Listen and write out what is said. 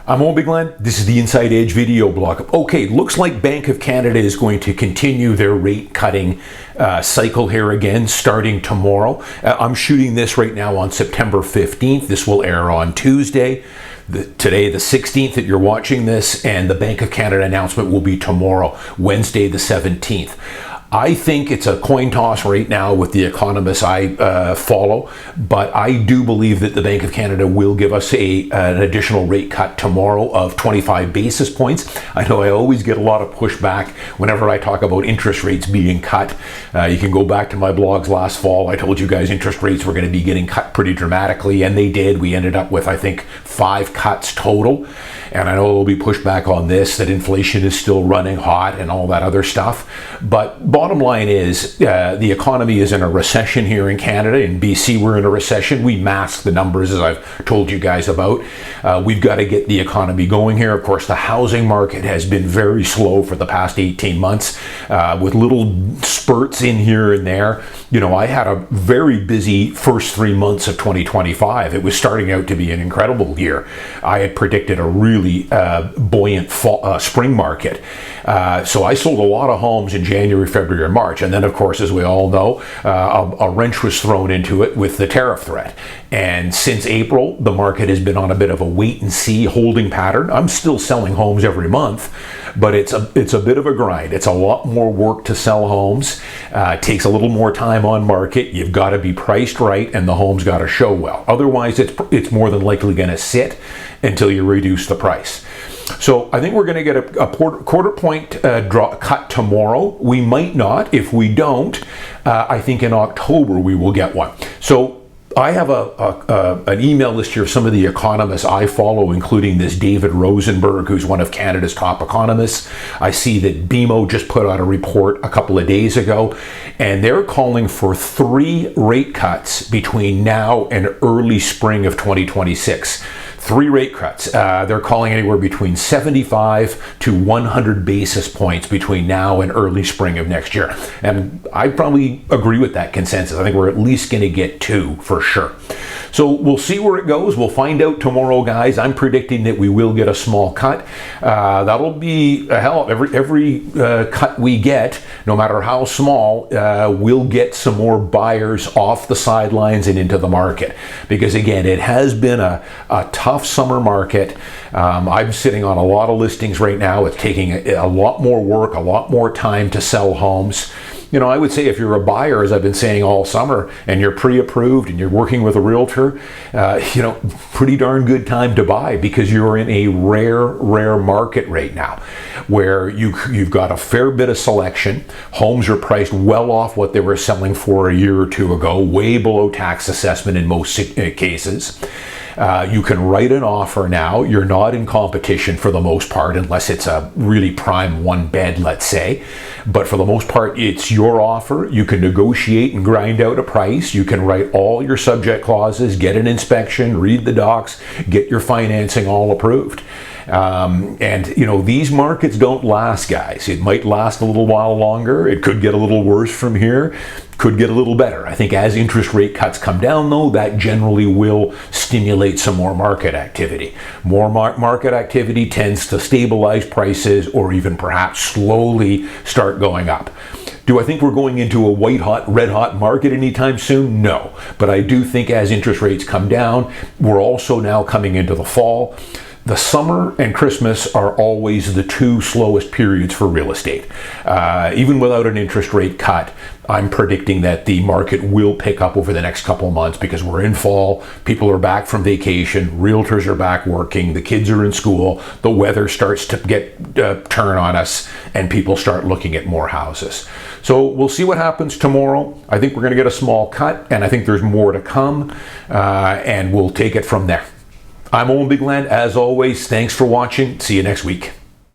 I'm Owen Bigland. This is the Inside Edge video blog. Okay, looks like Bank of Canada is going to continue their rate cutting cycle here again starting tomorrow. I'm shooting this right now on September 15th. This will air on Tuesday. Today, the 16th that you're watching this, and the Bank of Canada announcement will be tomorrow, Wednesday the 17th. I think it's a coin toss right now with the economists I follow, but I do believe that the Bank of Canada will give us an additional rate cut tomorrow of 25 basis points. I know I always get a lot of pushback whenever I talk about interest rates being cut. You can go back to my blogs last fall. I told you guys interest rates were going to be getting cut pretty dramatically, and they did. We ended up with, I think, 5 cuts total. And I know there'll be pushback on this, that inflation is still running hot and all that other stuff. But bottom line is, the economy is in a recession here in Canada. In BC, we're in a recession. We mask the numbers, as I've told you guys about. We've got to get the economy going here. Of course, the housing market has been very slow for the past 18 months, with little spurts in here and there. You know, I had a very busy first 3 months of 2025. It was starting out to be an incredible year. I had predicted a really buoyant spring market. So I sold a lot of homes in January, February, and March. And then, of course, as we all know, a wrench was thrown into it with the tariff threat. And since April, the market has been on a bit of a wait-and-see holding pattern. I'm still selling homes every month, but it's a bit of a grind. It's a lot more work to sell homes. It takes a little more time on market. You've got to be priced right, and the home's got to show well. Otherwise, it's more than likely going to sit until you reduce the price. So I think we're going to get a quarter point cut tomorrow. We might not. If we don't, I think in October we will get one. So I have an email list here of some of the economists I follow, including this David Rosenberg, who's one of Canada's top economists. I see that BMO just put out a report a couple of days ago, and they're calling for 3 rate cuts between now and early spring of 2026. 3 rate cuts. They're calling anywhere between 75 to 100 basis points between now and early spring of next year. And I probably agree with that consensus. I think we're at least going to get 2 for sure. So we'll see where it goes. We'll find out tomorrow, guys. I'm predicting that we will get a small cut. That'll be a hell. Every cut we get, no matter how small, we'll get some more buyers off the sidelines and into the market. Because again, it has been a tough summer market. I'm sitting on a lot of listings right now. It's taking a lot more work, a lot more time to sell homes. You know, I would say if you're a buyer, as I've been saying all summer, and you're pre-approved and you're working with a realtor, you know, pretty darn good time to buy, because you're in a rare market right now where you've got a fair bit of selection. Homes are priced well off what they were selling for a year or 2 ago, way below tax assessment in most cases. You can write an offer now. You're not in competition for the most part, unless it's a really prime 1-bed, let's say. But for the most part, it's your offer. You can negotiate and grind out a price. You can write all your subject clauses, get an inspection, read the docs, get your financing all approved. And you know, these markets don't last, guys. It might last a little while longer. It could get a little worse from here, could get a little better. I think as interest rate cuts come down, though, that generally will stimulate some more market activity. More market activity tends to stabilize prices, or even perhaps slowly start going up. Do I think we're going into a white-hot, red-hot market anytime soon? No. But I do think as interest rates come down, we're also now coming into the fall. The summer and Christmas are always the 2 slowest periods for real estate. Even without an interest rate cut, I'm predicting that the market will pick up over the next couple of months, because we're in fall, people are back from vacation, realtors are back working, the kids are in school, the weather starts to turn on us, and people start looking at more houses. So we'll see what happens tomorrow. I think we're going to get a small cut, and I think there's more to come, and we'll take it from there. I'm Owen Bigland. As always, thanks for watching. See you next week.